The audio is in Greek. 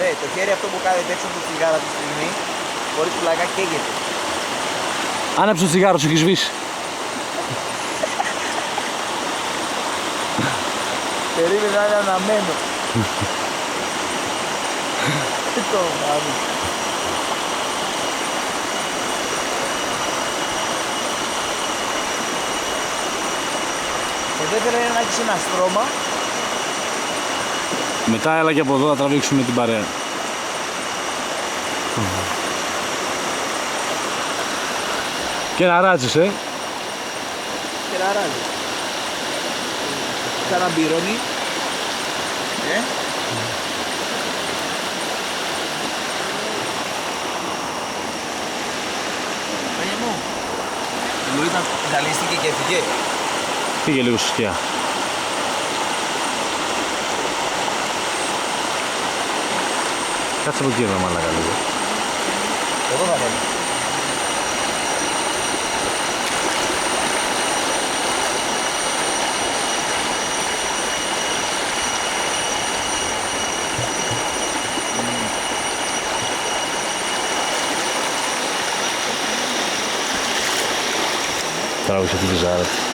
Ρε, το χέρι αυτό που κάθεται έξω από το τσιγάρο αυτή τη στιγμή, χωρίς πλάκα καίγεται. Άναψε το τσιγάρο σου, έχει σβήσει. Περίμενε να είναι αναμένο. Τι το μάμι. Εδώ έπαιρνε να έχεις ένα στρώμα. Μετά έλα και από εδώ να τραβήξουμε την παρέα. Και να ράτζεις, Και να ράζει. Σαν να μπυρώνει. Παγιά μου. Η Λουίτα ζαλίστηκε και έφυγε. Πήγε λίγο στη σκιά. Κάτσε από εκεί ρε μαλάκα λίγο. Εδώ θα ανέβει. Τράβηξε την πιζάρα.